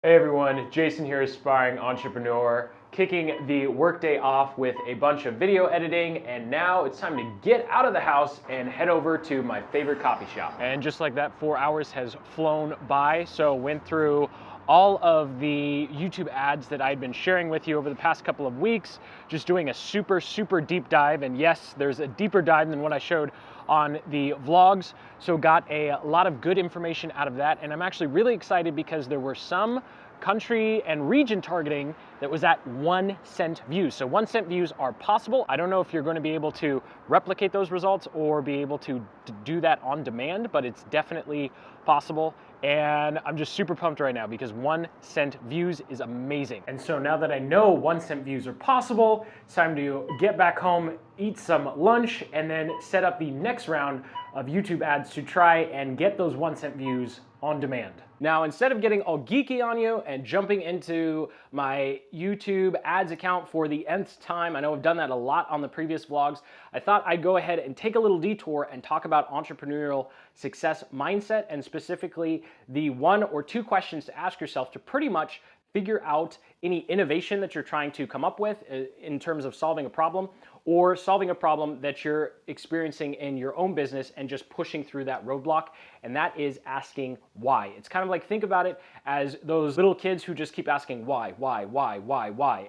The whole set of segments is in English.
Hey everyone, Jason here, aspiring entrepreneur, kicking the workday off with a bunch of video editing, and now it's time to get out of the house and head over to my favorite coffee shop. And just like that, 4 hours has flown by, so went through all of the YouTube ads that I'd been sharing with you over the past couple of weeks, just doing a super deep dive. And yes, there's a deeper dive than what I showed on the vlogs. So got a lot of good information out of that. And I'm actually really excited because there were some country and region targeting that was at 1 cent views. So 1 cent views are possible. I don't know if you're going to be able to replicate those results or be able to do that on demand, but it's definitely possible. And I'm just super pumped right now because 1 cent views is amazing. And so now that I know 1 cent views are possible, it's time to get back home, eat some lunch, and then set up the next round of YouTube ads to try and get those 1 cent views on demand. Now, instead of getting all geeky on you and jumping into my YouTube ads account for the nth time, I know I've done that a lot on the previous vlogs, I thought I'd go ahead and take a little detour and talk about entrepreneurial success mindset, and specifically the 1 or 2 questions to ask yourself to pretty much figure out any innovation that you're trying to come up with in terms of solving a problem, or solving a problem that you're experiencing in your own business and just pushing through that roadblock. And that is asking why. It's kind of like, think about it as those little kids who just keep asking why.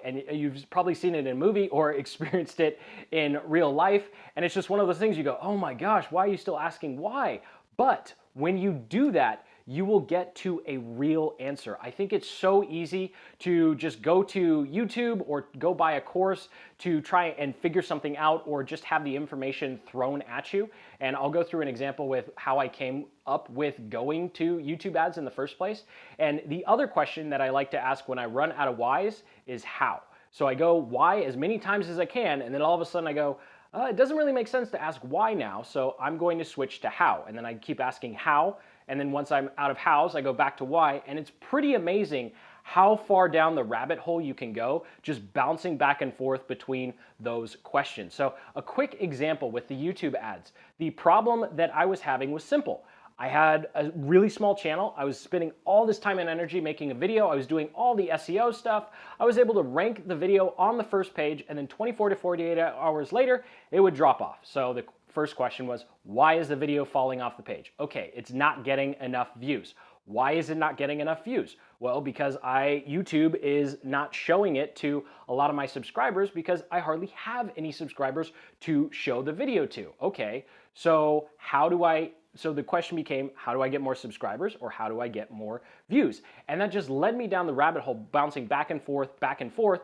And you've probably seen it in a movie or experienced it in real life. And it's just one of those things you go, oh my gosh, why are you still asking why? But when you do that, you will get to a real answer. I think it's so easy to just go to YouTube or go buy a course to try and figure something out, or just have the information thrown at you. And I'll go through an example with how I came up with going to YouTube ads in the first place. And the other question that I like to ask when I run out of whys is how. So I go why as many times as I can, and then all of a sudden I go, it doesn't really make sense to ask why now, so I'm going to switch to how. And then I keep asking how, and then once I'm out of hows, I go back to why. And it's pretty amazing how far down the rabbit hole you can go just bouncing back and forth between those questions. So a quick example with the YouTube ads. The problem that I was having was simple. I had a really small channel. I was spending all this time and energy making a video. I was doing all the SEO stuff. I was able to rank the video on the first page, and then 24 to 48 hours later, it would drop off. So the first question was, why is the video falling off the page? Okay, it's not getting enough views. Why is it not getting enough views? Well, because YouTube is not showing it to a lot of my subscribers because I hardly have any subscribers to show the video to. Okay, so so the question became, how do I get more subscribers, or how do I get more views? And that just led me down the rabbit hole, bouncing back and forth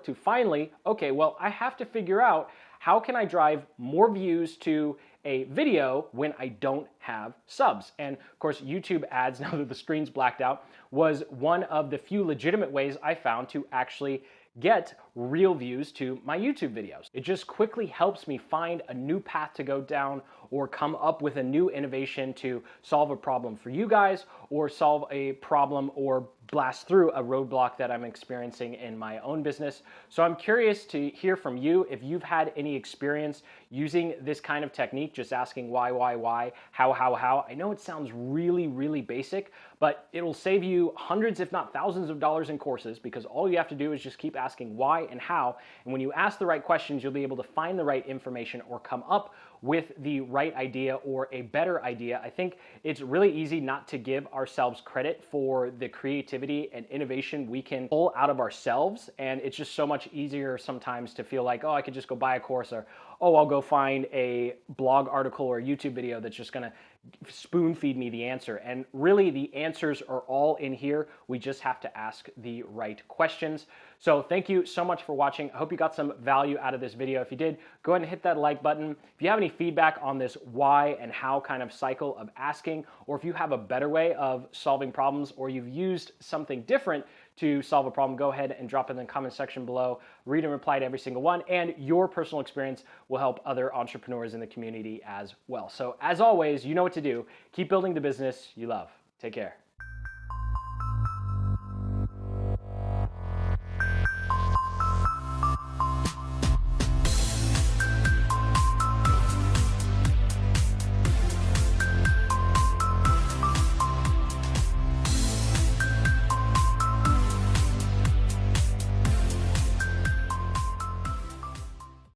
to finally, okay, well, I have to figure out how can I drive more views to a video when I don't have subs. And of course, YouTube ads, now that the screen's blacked out, was one of the few legitimate ways I found to actually get real views to my YouTube videos. It just quickly helps me find a new path to go down, or come up with a new innovation to solve a problem for you guys, or solve a problem or blast through a roadblock that I'm experiencing in my own business. So I'm curious to hear from you if you've had any experience using this kind of technique, just asking why, how. I know it sounds really basic, but it'll save you hundreds if not thousands of dollars in courses, because all you have to do is just keep asking why and how. And when you ask the right questions, you'll be able to find the right information or come up with the right idea or a better idea. I think it's really easy not to give ourselves credit for the creativity and innovation we can pull out of ourselves. And it's just so much easier sometimes to feel like, oh, I could just go buy a course, or, oh, I'll go find a blog article or a YouTube video that's just gonna spoon feed me the answer. And really, the answers are all in here. We just have to ask the right questions. So thank you so much for watching. I hope you got some value out of this video. If you did, go ahead and hit that like button. If you have any feedback on this why and how kind of cycle of asking, or if you have a better way of solving problems, or you've used something different to solve a problem, go ahead and drop it in the comment section below. Read and reply to every single one, and your personal experience will help other entrepreneurs in the community as well. So as always, you know what to do. Keep building the business you love. Take care.